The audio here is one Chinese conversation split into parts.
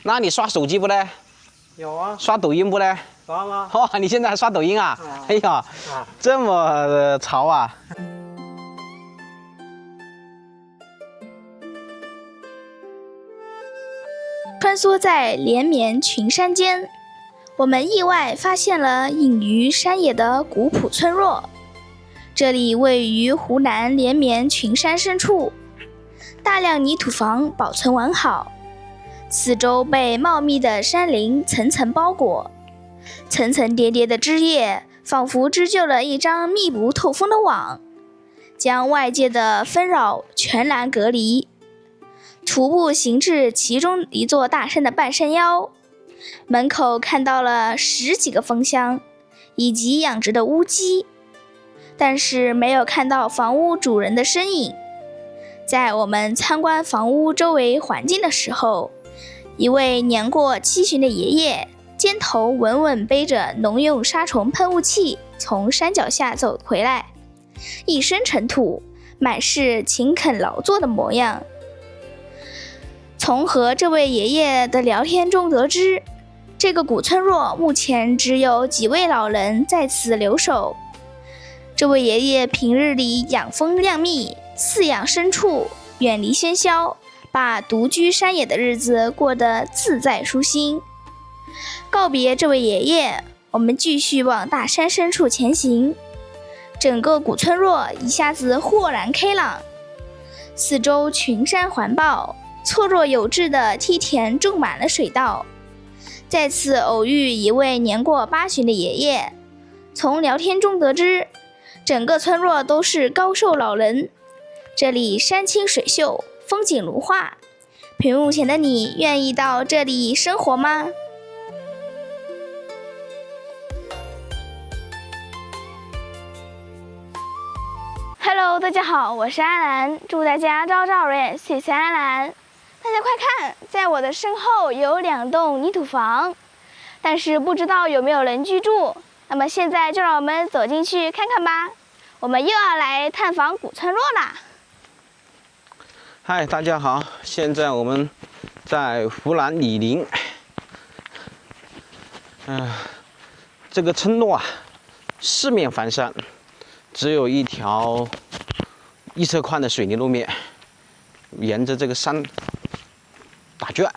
那你刷手机不嘞？有啊，刷抖音不嘞？刷吗？哦，你现在还刷抖音啊？哎呀，这么潮啊！穿梭在连绵群山间，我们意外发现了隐于山野的古朴村落。这里位于湖南连绵群山深处，大量泥土房保存完好，四周被茂密的山林层层包裹，层层叠叠的枝叶仿佛织就了一张密不透风的网，将外界的纷扰全然隔离。徒步行至其中一座大山的半山腰，门口看到了10几个蜂箱以及养殖的乌鸡，但是没有看到房屋主人的身影。在我们参观房屋周围环境的时候，一位年过70的爷爷肩头稳稳背着农用杀虫喷雾器从山脚下走回来，一身尘土，满是勤恳劳作的模样。从和这位爷爷的聊天中得知，这个古村落目前只有几位老人在此留守。这位爷爷平日里养蜂酿蜜，饲养牲畜，远离喧嚣，把独居山野的日子过得自在舒心。告别这位爷爷，我们继续往大山深处前行。整个古村落一下子豁然开朗，四周群山环抱，错落有致的梯田种满了水稻。再次偶遇一位年过80的爷爷，从聊天中得知，整个村落都是高寿老人，这里山清水秀，风景如画。屏幕前的你愿意到这里生活吗？Hello， 大家好，我是安兰，祝大家朝朝日月，岁岁安兰。大家快看，在我的身后有2栋泥土房，但是不知道有没有人居住。那么现在就让我们走进去看看吧。我们又要来探访古村落啦。嗨，大家好，现在我们在湖南醴陵。这个村落啊，四面环山，只有一条1车宽的水泥路面，沿着这个山打圈。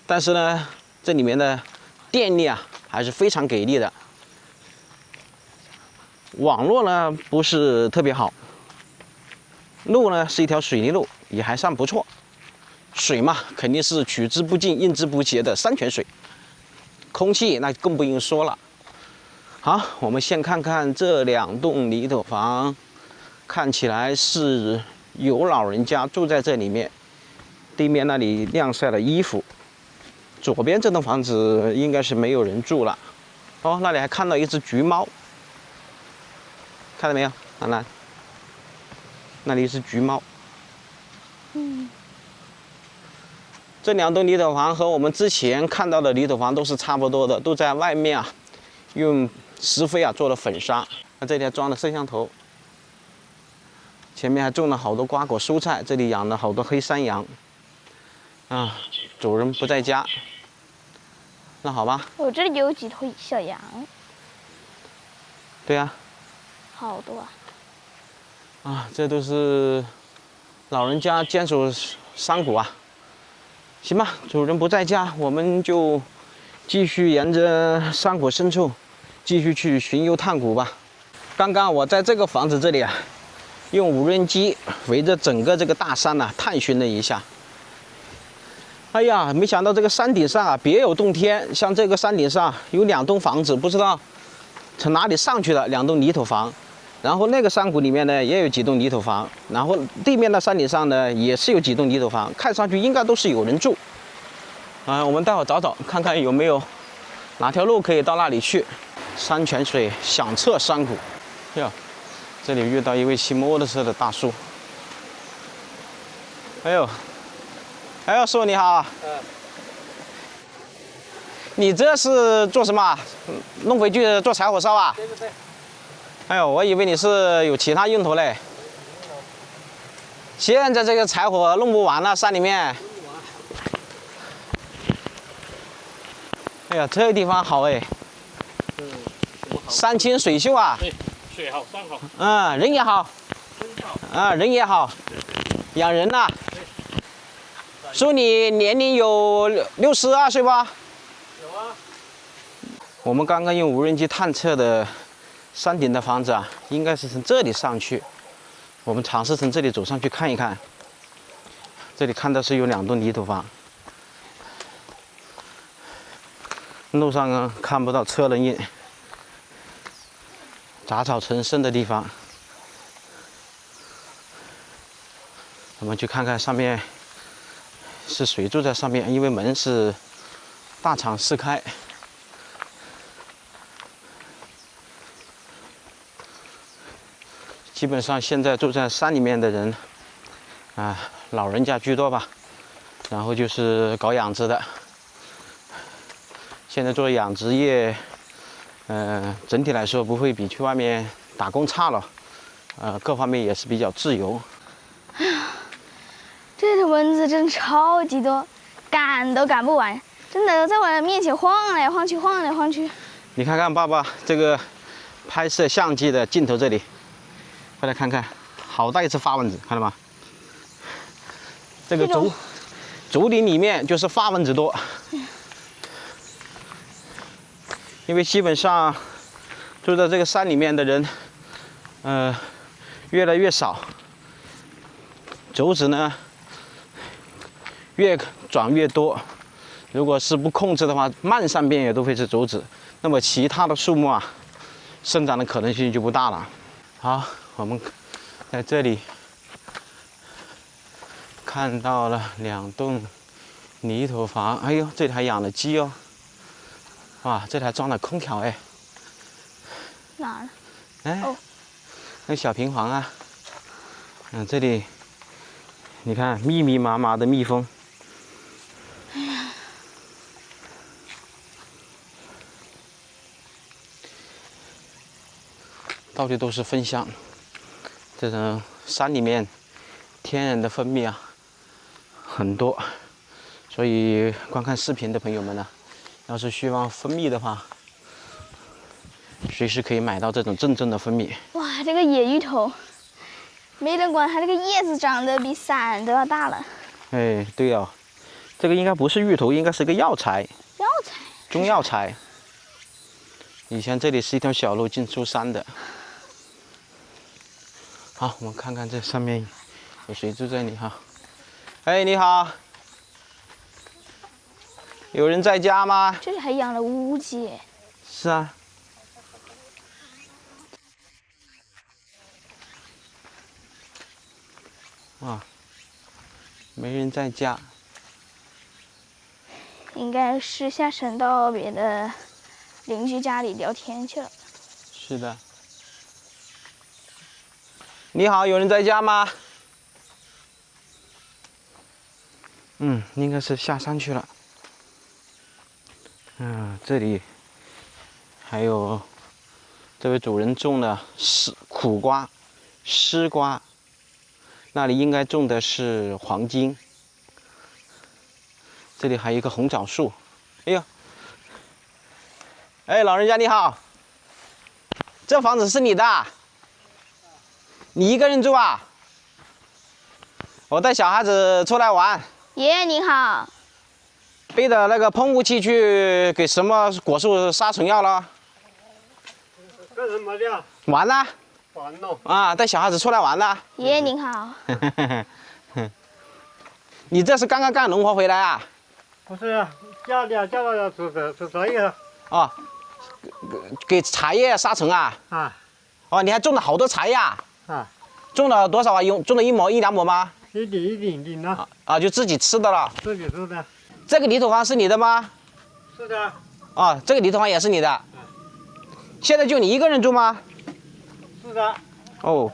但是呢，这里面的电力啊还是非常给力的，网络呢不是特别好，路呢是一条水泥路，也还算不错。水嘛，肯定是取之不尽、用之不竭的山泉水。空气那更不用说了。好，我们先看看这2栋泥土房，看起来是有老人家住在这里面。地面那里晾晒了衣服。左边这栋房子应该是没有人住了。哦，那里还看到一只橘猫，看到没有，兰兰？那里是橘猫。这2栋泥土房和我们之前看到的泥土房都是差不多的，都在外面啊，用石灰啊做了粉砂。那这里还装了摄像头，前面还种了好多瓜果蔬菜，这里养了好多黑山羊。啊，主人不在家。那好吧。我这里有几头小羊。对呀。好多啊。啊，这都是老人家坚守山谷啊。行吧，主人不在家，我们就继续沿着山谷深处继续去巡游探谷吧。刚刚我在这个房子这里啊，用无人机围着整个这个大山啊探寻了一下。哎呀，没想到这个山顶上啊别有洞天，像这个山顶上有2栋房子，不知道从哪里上去的2栋泥土房。然后那个山谷里面呢也有几栋泥土房，然后地面的山顶上呢也是有几栋泥土房，看上去应该都是有人住。我们待会儿找找看看有没有哪条路可以到那里去。山泉水响彻山谷。哟，这里遇到一位骑摩托车的大叔。哎呦，叔你好。你这是做什么？弄回去做柴火烧啊？对对对。哎呦，我以为你是有其他用途嘞。现在这个柴火弄不完了，山里面。呀，这个地方好哎，什么好？山清水秀啊。对，水好，山好，嗯，人也好。真好。啊，人也好。养人呐。叔，你年龄有62岁吧？有啊。我们刚刚用无人机探测的山顶的房子啊，应该是从这里上去。我们尝试从这里走上去看一看。这里看到是有2栋泥土房，路上啊看不到车轮印，杂草丛生的地方。我们去看看上面是谁住在上面，因为门是大敞四开。基本上现在住在山里面的人，老人家居多吧，然后就是搞养殖的。现在做养殖业，整体来说不会比去外面打工差了，各方面也是比较自由。这里的蚊子真超级多，赶都赶不完，真的在我面前晃来晃去，晃来晃去。你看看爸爸这个拍摄相机的镜头这里，快来看看，好大一只发蚊子，看到吗？这个竹林里面就是发蚊子多，因为基本上住在这个山里面的人，越来越少，竹子呢越长越多，如果是不控制的话，漫山遍野都会是竹子，那么其他的树木啊，生长的可能性就不大了。好，我们在这里看到了2栋泥土房，哎呦，这里还养了鸡哦，哇，这里还装了空调哎，哪儿？哎，哦，那小平房啊，这里你看密密麻麻的蜜蜂，到处都是蜂箱。这种山里面天然的蜂蜜啊很多，所以观看视频的朋友们呢，要是需要蜂蜜的话，随时可以买到这种真正的蜂蜜。哇，这个野芋头，没人管它这个叶子长得比伞都要大了。哎，对哦，这个应该不是芋头，应该是个药材，药材，中药材。以前这里是一条小路进出山的。好，我们看看这上面有谁住这里哈？哎，你好，有人在家吗？这里还养了乌鸡。是啊。啊，没人在家。应该是下沉到别的邻居家里聊天去了。是的。你好，有人在家吗？应该是下山去了。这里还有这位主人种的苦瓜、丝瓜，那里应该种的是黄金。这里还有一个红枣树。哎呦，哎，老人家你好，这房子是你的？你一个人住啊？我带小孩子出来玩。爷爷您好。背的那个喷雾器去给什么果树杀虫药了？干什么的？玩呢？玩喽。啊，带小孩子出来玩呢。爷爷您好。你这是刚刚干农活回来啊？不是啊，家里叫到煮茶叶。哦，给茶叶杀虫啊？啊。哦，你还种了好多茶叶啊？啊。种了多少啊？种了1畝、1、2畝吗？一点呢。啊，就自己吃的了。自己吃的。这个泥土房是你的吗？是的。哦，这个泥土房也是你的。现在就你一个人住吗？是的。哦，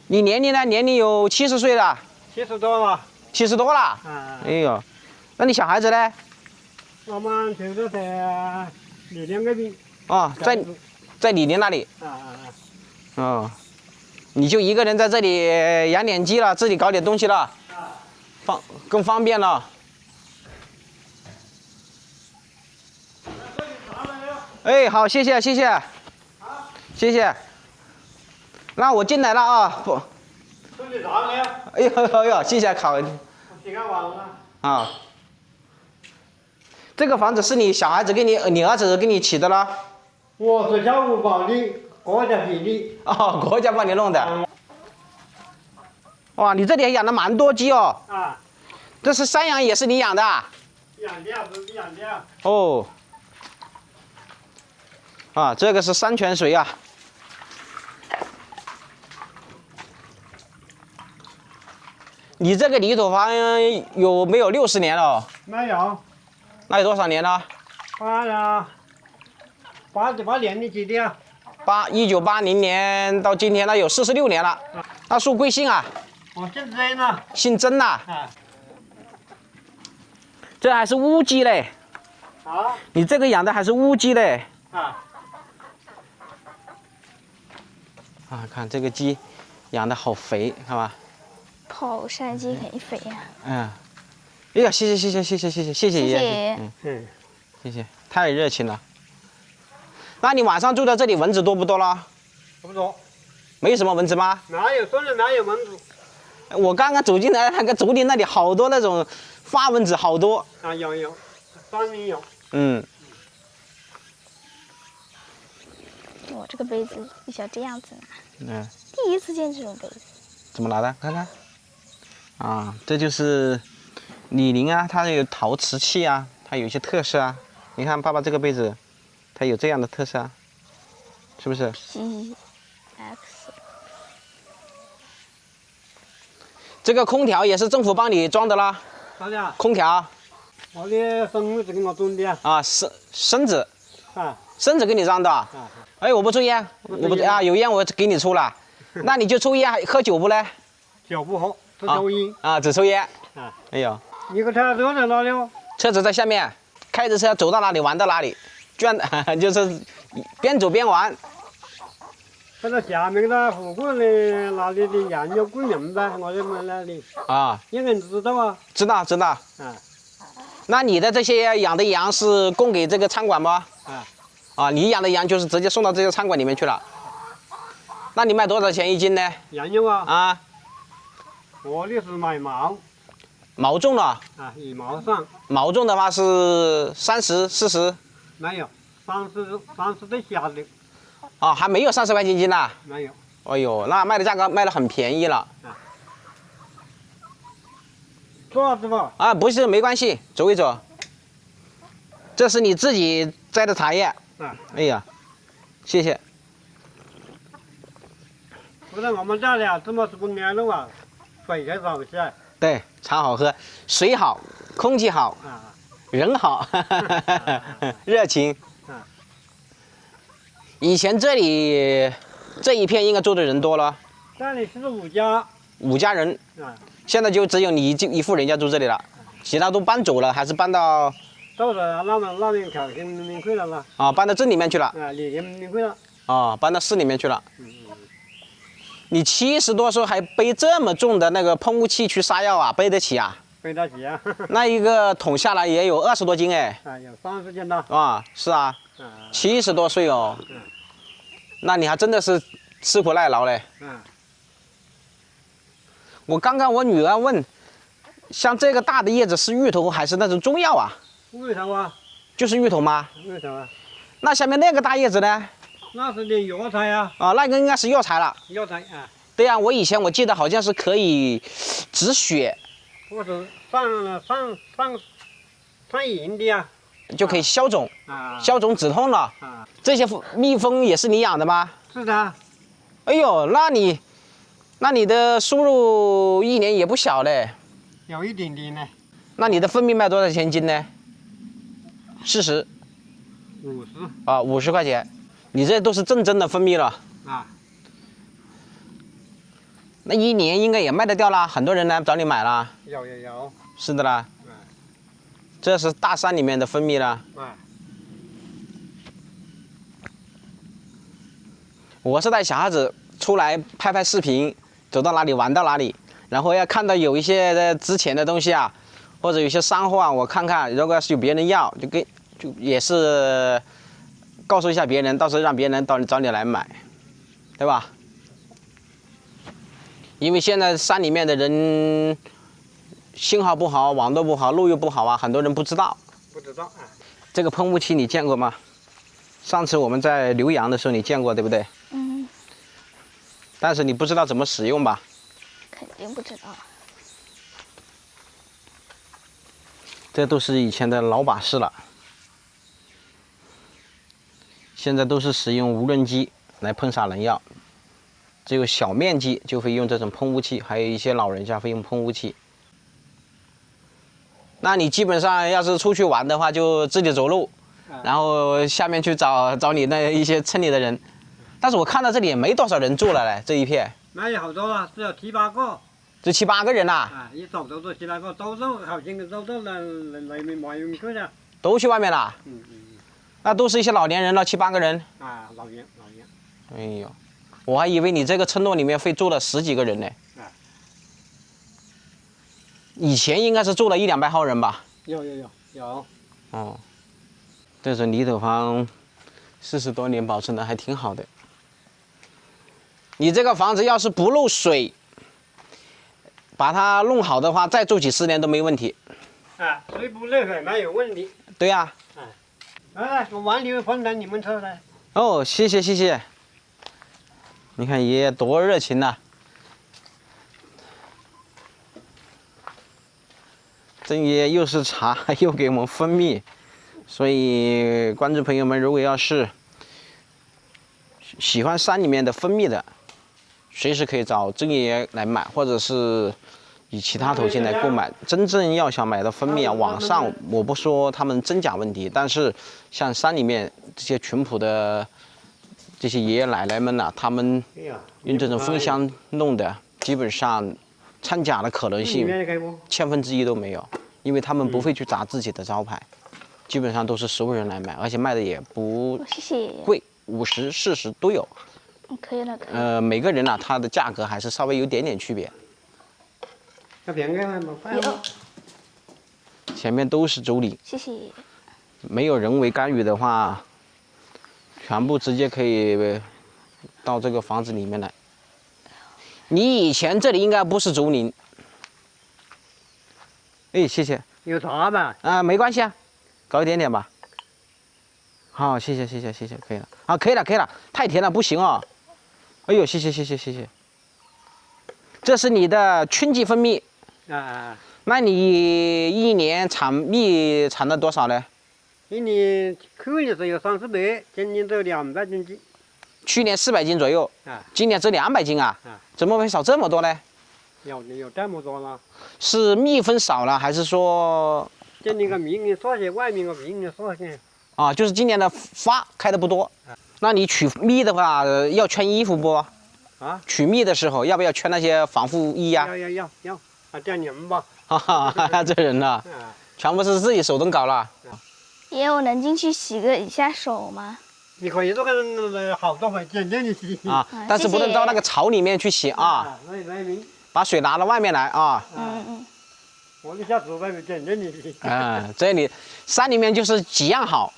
你年龄呢？年龄有70岁了。70多了。70多了。啊。哎呦，那你小孩子呢？我们就是在李林那边。哦，在李林那里。哦，你就一个人在这里养点鸡了，自己搞点东西了，更方便了。哎，好，谢谢谢谢，谢谢。那我进来了啊，不，这里啥没有？哎呦哎呦，谢谢考洗干完了。啊。这个房子是你小孩子给你儿子给你起的了？我是小五保的，国家给的。哦，国家帮你弄的。哇，你这里还养了蛮多鸡哦。啊，这是山羊也是你养的啊？养的不是养的。哦。啊，这个是山泉水啊。你这个泥土房有没有60年了？没有，那有多少年了8年的几的啊？ 1980年到今天，那有46年了。那属贵姓啊？我姓曾呢。姓曾呐。啊。这还是乌鸡嘞。啊。你这个养的还是乌鸡嘞。啊。啊，看这个鸡养的好肥，看吧。跑山鸡肯定肥呀。嗯。哎呀，谢谢爷爷。嗯。谢谢，太热情了。那你晚上住在这里，蚊子多不多了？不多。没什么蚊子吗？哪有说的哪有蚊子？我刚刚走进来，那个竹林那里好多那种花蚊子，好多。啊，有，山里有。嗯。我这个杯子一小这样子呢。嗯。第一次见这种杯子。怎么拿的？看看。啊，这就是李宁啊，它有陶瓷器啊，它有一些特色啊。你看爸爸这个杯子，它有这样的特色啊，是不是 ？PX。这个空调也是政府帮你装的啦。啥的啊？空调。我的孙子给我种的啊。啊，孙子。啊。孙子给你装的。啊。哎，我不抽烟，我不啊，有烟我给你抽了。那你就抽烟，喝酒不嘞？酒不喝，只抽烟。啊，只抽烟。啊。哎呦。你个车子在哪里哦？车子在下面，开着车走到哪里玩到哪里，就是边走边玩。这个下面的湖广的那里的研究公园呗，我在那里。啊。有人知道啊？知道。啊。那你的这些养的羊是供给这个餐馆吗？啊。啊，你养的羊就是直接送到这些餐馆里面去了。那你卖多少钱一斤呢？羊肉啊？啊。我的是买毛。毛重了。啊，以毛算。毛重的话是30、40。没有，30的小的。啊，还没有30块钱一斤呢。没有。哎呦，那卖的价格卖的很便宜了。啊。做啥子不？啊，不是，没关系，走一走。这是你自己摘的茶叶。啊。哎呀，谢谢。不是我们这里啊，这么多年了啊，水才好些。对，茶好喝，水好，空气好，人好，热情。以前这里这一片应该住的人多了。这里是5家。5家人。现在就只有你一户人家住这里了，其他都搬走了，还是搬到？到了那边考进民会了嘛。啊，搬到镇里面去了。啊，里民会了。啊，搬到市里面去了。你70多岁还背这么重的那个喷雾器去杀药啊？背得起啊？背得起啊。那一个桶下来也有20多斤哎。啊，有30斤的。啊，是啊。70多岁哦。那你还真的是吃苦耐劳嘞。我刚刚我女儿问，像这个大的叶子是芋头还是那种中药啊？芋头啊。就是芋头吗？芋头啊。那下面那个大叶子呢？那是点药材啊。啊，那个应该是药材了。药材啊。对呀，我以前我记得好像是可以止血，或者上炎的呀，就可以消肿，啊，消肿止痛了。啊，这些蜜蜂也是你养的吗？是的。哎呦，那你的收入1年也不小嘞。有一点点呢。那你的分蜜卖多少钱一斤呢？40。50。啊，50块钱。你这都是正宗的分蜜了。啊。那1年应该也卖得掉啦，很多人来找你买啦。有。是的啦。这是大山里面的分蜜啦。我是带小孩子出来拍视频，走到哪里玩到哪里，然后要看到有一些值钱的东西啊，或者有些山货啊，我看看，如果要是有别人要，就也是告诉一下别人，到时候让别人找你来买，对吧？因为现在山里面的人信号不好，网络不好，路又不好啊，很多人不知道。不知道啊。这个喷雾器你见过吗？上次我们在浏阳的时候你见过，对不对？嗯，但是你不知道怎么使用吧？肯定不知道。这都是以前的老把式了，现在都是使用无人机来喷洒农药，只有小面积就会用这种喷雾器，还有一些老人家会用喷雾器。那你基本上要是出去玩的话，就自己走路，然后下面去找你那一些村里的人。但是我看到这里也没多少人住了嘞，这一片。那有好多了，只有7、8个。就7、8个人呐、啊，一走都7、8个，都好像都来面外面去了。都去外面了。那都是一些老年人了，7、8个人。啊，老年。哎呦，我还以为你这个村落里面会住了10几个人呢。以前应该是住了100、200号人吧？有。哦，这是泥土房，40多年保存的还挺好的。你这个房子要是不漏水，把它弄好的话，再住几10年都没问题。啊，水不漏水没有问题。对呀、来，我碗里分成你们吃来。哦，谢谢。你看爷爷多热情呐、郑爷爷又是茶又给我们蜂蜜，所以观众朋友们，如果要是喜欢山里面的蜂蜜的，随时可以找郑爷爷来买，或者是以其他途径来购买。真正要想买到蜂蜜啊，网上我不说他们真假问题，但是像山里面这些淳朴的这些爷爷奶奶们呐、他们用这种蜂箱弄的，基本上掺假的可能性1/1000都没有，因为他们不会去砸自己的招牌，基本上都是熟人来买，而且卖的也不谢谢。贵，50、40都有。可以了。每个人呢、它的价格还是稍微有点区别。前面都是竹林，谢谢。没有人为干预的话，全部直接可以到这个房子里面来。你以前这里应该不是竹林。哎，谢谢。有茶吧？啊，没关系啊，搞一点点吧。好，谢谢，可以了。啊，可以了，太甜了不行哦。哎呦，谢谢。这是你的春季蜂蜜。那你一年产蜜产了多少呢？去年是有30百，今年都200斤斤。去年400斤左右，今年只200斤啊？怎么会少这么多呢？有这么多了？是蜜蜂少了，还是说？今年个蜜少些，外面个蜜少些。啊，就是今年的花开的不多。那你取蜜的话，要穿衣服不？啊？取蜜的时候要不要穿那些防护衣呀？要，这人吧。哈哈，这人呐，全部是自己手动搞了。爷爷，我能进去洗一下手吗？你可以这个好多回简单的洗。啊，但是不能到那个槽里面去洗啊。把水拿到外面来啊。我一下子外面简单的洗。这里山里面就是几样好，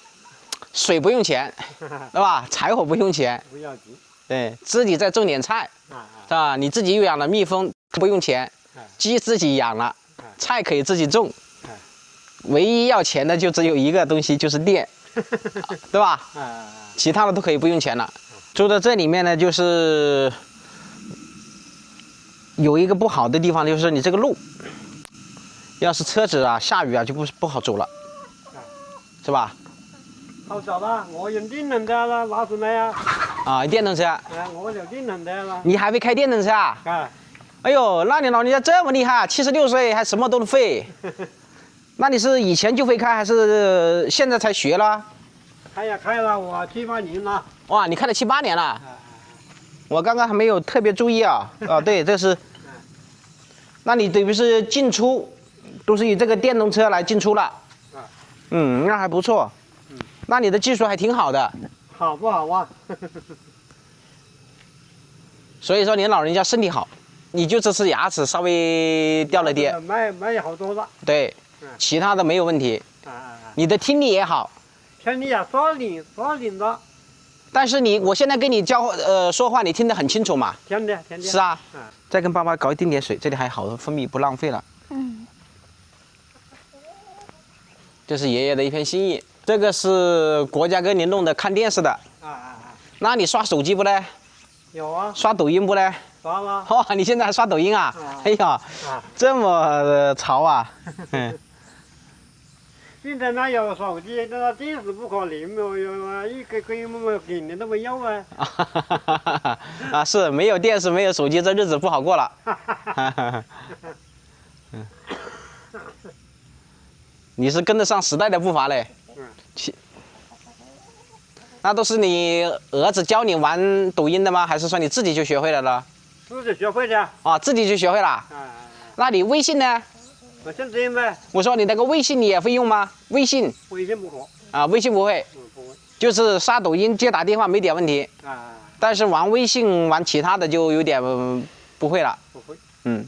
水不用钱，对吧？柴火不用钱。不要急。对，自己再种点菜，是吧？你自己又养了蜜蜂，不用钱，鸡自己养了，菜可以自己种，唯一要钱的就只有一个东西，就是电，对吧？其他的都可以不用钱了。住在这里面呢，就是有一个不好的地方，就是你这个路，要是车子啊下雨啊就不好走了，是吧？好走啦，我用电动车啦，拿出来啊！啊，电动车。我有电动车啦。你还会开电动车啊？哎呦，那你老人家这么厉害，76岁还什么都会。那你是以前就会开，还是现在才学了？开了我7、8年了。哇，你开了7、8年了。我刚刚还没有特别注意啊。对，这是。那你等于是进出都是以这个电动车来进出了。那还不错。那你的技术还挺好的。好不好啊？所以说你老人家身体好，你就只是牙齿稍微掉了点。没好多了。对，其他的没有问题。你的听力也好。听力啊，少点的。但是我现在跟你说话，你听得很清楚嘛？听的。是啊。啊，再跟爸爸搞一丁点水，这里还好，分泌不浪费了。嗯，这是爷爷的一片心意。这个是国家给你弄的看电视的。啊，那你刷手机不嘞？有啊，刷抖音不嘞？刷了。哇，你现在还刷抖音啊？哎呀，啊，这么潮啊！嗯。现在哪有手机？那电视不可能哟，一个电的都没有啊。啊，是没有电视，没有手机，这日子不好过了。你是跟得上时代的步伐嘞。那都是你儿子教你玩抖音的吗？还是说你自己就学会了呢？自己学会的。啊，自己就学会了。那你微信呢？我现在呗。我说你那个微信你也会用吗？微信微信不会。啊，微信不会，不会。就是刷抖音、接打电话没点问题。啊，但是玩微信、玩其他的就有点不会了。不会。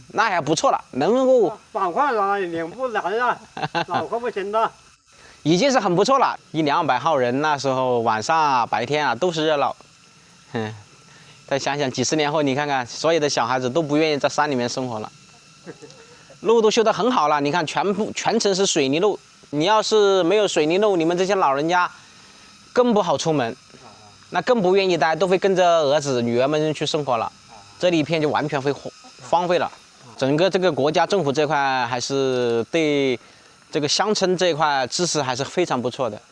那还不错了，能够板块了，两不难了，脑壳不行的。已经是很不错了。100-200号人，那时候晚上啊、白天啊都是热闹。再想想几十年后，你看看所有的小孩子都不愿意在山里面生活了。路都修得很好了，你看全程是水泥路。你要是没有水泥路，你们这些老人家更不好出门，那更不愿意待，都会跟着儿子、女儿们去生活了。这里一片就完全会荒废了。整个这个国家政府这块还是对这个乡村这一块支持还是非常不错的。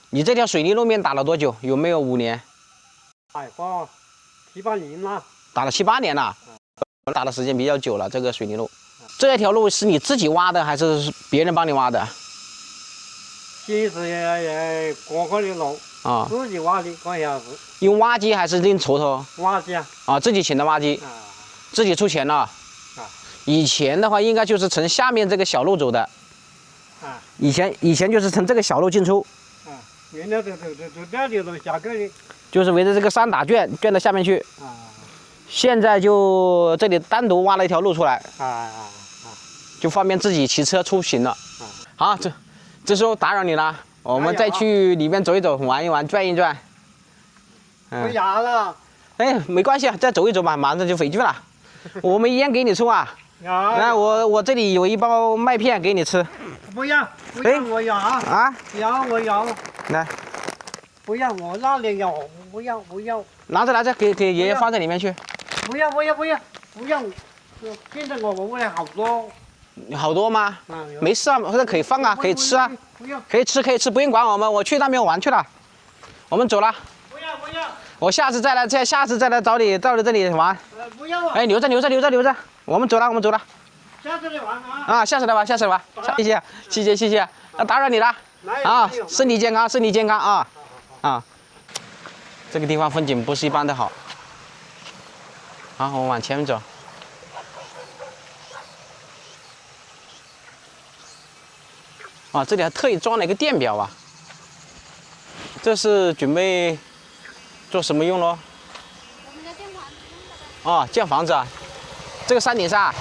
你这条水泥路面打了多久？有没有5年？打过7-8年了。打了7-8年了。打的时间比较久了，这个水泥路。这条路是你自己挖的还是别人帮你挖的？先是过河的路啊，自己挖的，刚下是。用挖机还是用锄头？挖机啊。啊，自己请的挖机。自己出钱了。以前的话应该就是从下面这个小路走的。以前就是从这个小路进出。原来走这条路下去的。就是围着这个山打圈到下面去。现在就这里单独挖了一条路出来，就方便自己骑车出行了。好，这时候打扰你了，我们再去里面走一走，玩一玩，转一转。回家了。哎，没关系啊，再走一走吧，马上就回去了。我们烟给你抽啊。来，我这里有一包麦片给你吃。不要，我要啊。我要。来。不要，我那里有，不要。拿着，给爷爷放在里面去。不要！现在我屋里好多。好多吗？没事啊，或者可以放啊，可以吃啊。可以吃，不用管我们，我去那边玩去了。我们走了。不要。我下次再来找你到这里玩。不要啊。哎，留着，我们走了。下次来玩啊。啊，下次来玩。谢谢，那打扰你了。啊，身体健康啊。啊，这个地方风景不是一般的好。好，我们往前面走。啊，这里还特意装了一个电表啊。这是准备做什么用咯？我们的建房子。哦，建房子啊。这个山顶上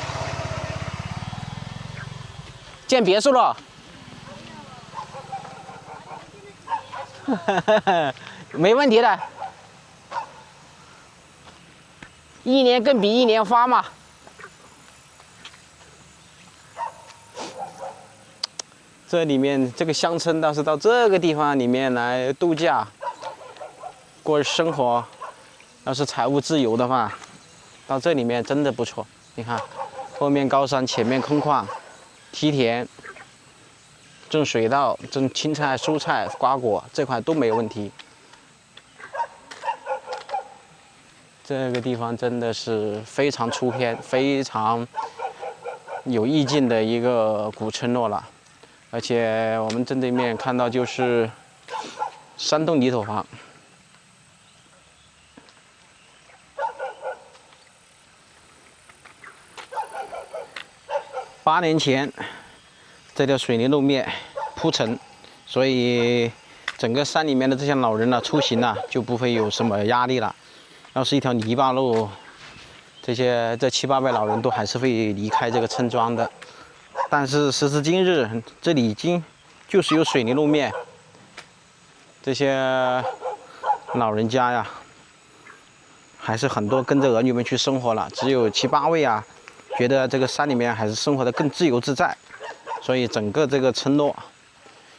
建别墅了。没问题的。一年更比一年发嘛。这里面这个乡村倒是到这个地方里面来度假、过生活，要是财务自由的话，到这里面真的不错。你看，后面高山，前面空旷，梯田、种水稻、种青菜、蔬菜、瓜果这块都没有问题。这个地方真的是非常出片、非常有意境的一个古村落了，而且我们正对面看到就是山洞泥头房。8年前，这条水泥路面铺成，所以整个山里面的这些老人呢，出行呢就不会有什么压力了。要是一条泥巴路，这700-800老人都还是会离开这个村庄的。但是时至今日，这里已经就是有水泥路面，这些老人家呀，还是很多跟着儿女们去生活了，只有7、8位啊，觉得这个山里面还是生活的更自由自在，所以整个这个村落，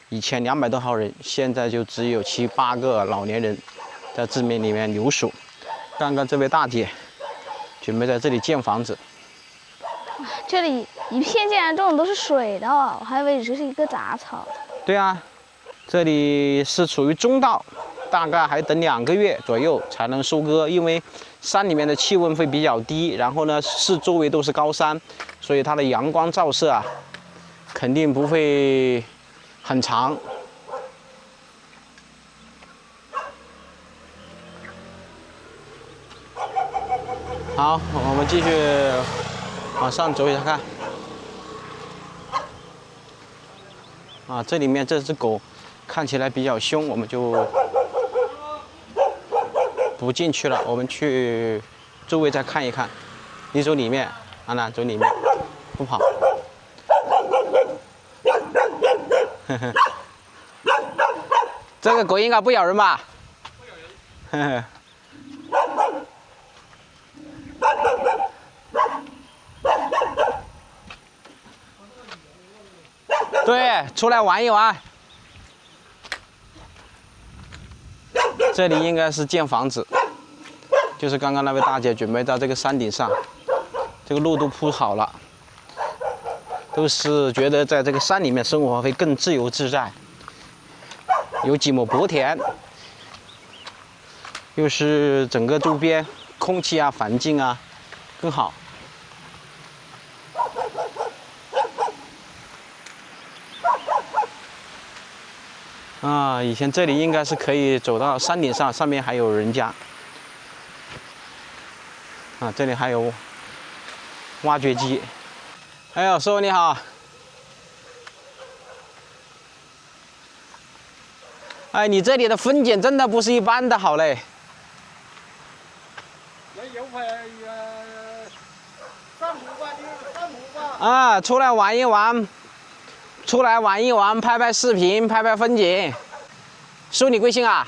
以前200多号人，现在就只有7、8个老年人在字面里面留守。刚刚这位大姐准备在这里建房子，这里一片竟然种的都是水稻，我还以为只是一个杂草。对啊，这里是处于中稻，大概还等2个月左右才能收割，因为山里面的气温会比较低，然后呢四周围都是高山，所以它的阳光照射啊，肯定不会很长。好，我们继续往上走一下看。啊，这里面这只狗看起来比较凶，我们就不进去了。我们去周围再看一看。你走里面，安娜走里面，不跑。这个狗应该不咬人吧？不咬人。对，出来玩一玩。这里应该是建房子，就是刚刚那位大姐准备到这个山顶上，这个路都铺好了，都是觉得在这个山里面生活会更自由自在。有几亩薄田，又是整个周边空气啊、环境啊更好。啊，以前这里应该是可以走到山顶上，上面还有人家。啊，这里还有挖掘机。哎呦，师傅你好。哎，你这里的风景真的不是一般的好嘞。那有块散步吧，你散步吧。啊，出来玩一玩。出来玩一玩，拍拍视频，拍拍风景。师傅，你贵姓啊？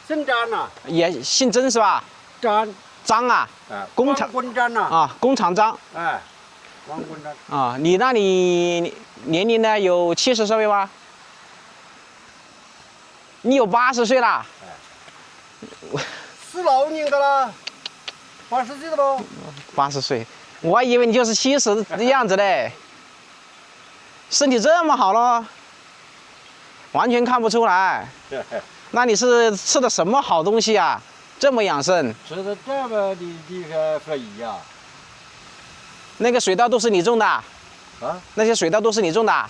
姓张呐。也姓曾是吧？张。张啊。工厂。王张呐。啊，工厂张。哎，王工张。啊，你那里年龄呢？有70岁吗？你有80岁啦？是老年的啦，80岁了不？80岁，我还以为你就是70的样子嘞。身体这么好了，完全看不出来。那你是吃的什么好东西啊？这么养生？吃的这么的肥呀？那个水稻都是你种的？啊？那些水稻都是你种的？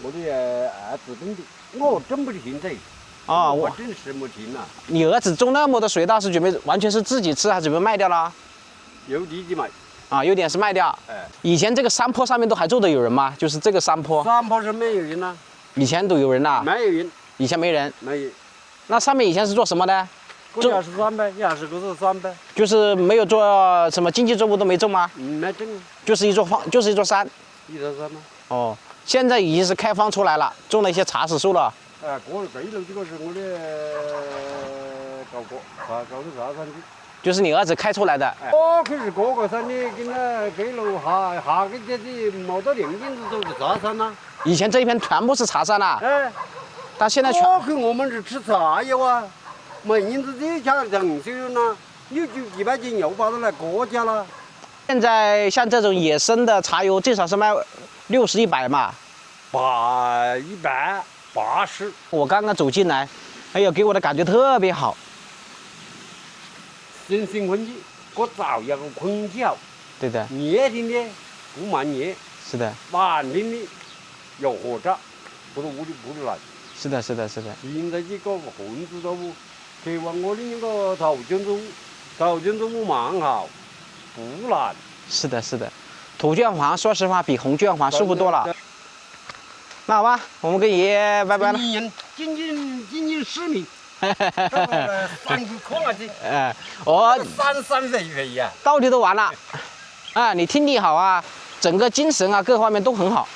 我的儿子种的，我种不停噻。哦，我真是没停了。你儿子种那么多水稻是准备完全是自己吃，还是准备卖掉了？有地就卖。啊，有点是卖掉。以前这个山坡上面都还住的有人吗？就是这个山坡。山坡上面有人呐。以前都有人呐。没有人。以前没人。没有。那上面以前是做什么的？种20山呗，20个是山呗。就是没有做什么经济作物都没种吗？没种。就是一座山。一座山吗？哦，现在已经是开荒出来了，种了一些茶树树了。这一路这个是我的搞的茶山去。就是你儿子开出来的。我可是各个山的，跟那这路下个这里没到2英子都是茶山呐。以前这一片全部是茶山呐。但现在全。我们是吃茶叶啊，没银子这家承受呢，有就几百斤油包到来国家了。现在像这种野生的茶油，最少是卖60、100嘛。180。我刚刚走进来，哎呦，给我的感觉特别好。新鲜空气，我找一个空调。对的。热天的不蛮热。是的。晚天的有火灶，不是屋里不冷。是的。现在这个混子作物，希望我的那个头卷作物蛮好，不难。是的。土卷黄说实话比红卷黄舒服多了。那好吧，我们跟爷爷拜拜了。仅仅10米。山去看下去。我山肥呀。到底都完了。你听力好啊，整个精神啊各方面都很好，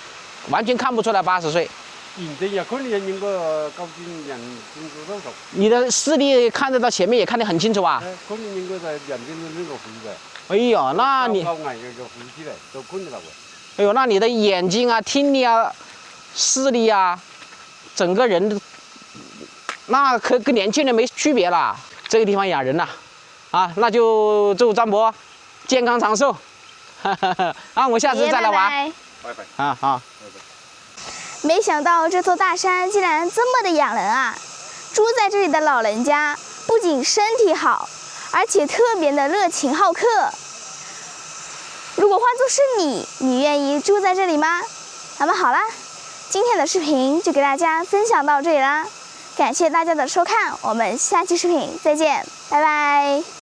完全看不出来80岁。认真也肯定应该搞进两斤子手手。你的视力看得到前面，也看得很清楚啊。肯定应该在两斤子那个飞的。哎呦，那你，高矮个飞起来都看得到的。哎呦，那你的眼睛啊、听力啊、视力啊，整个人，那可跟年轻人没区别了。这个地方养人呐，啊，那就祝张博健康长寿。啊，我下次再来玩。拜拜。拜拜。啊，好。拜拜。没想到这座大山竟然这么的养人啊！住在这里的老人家不仅身体好，而且特别的热情好客。如果换作是你，你愿意住在这里吗？那么好啦，今天的视频就给大家分享到这里啦，感谢大家的收看，我们下期视频再见，拜拜。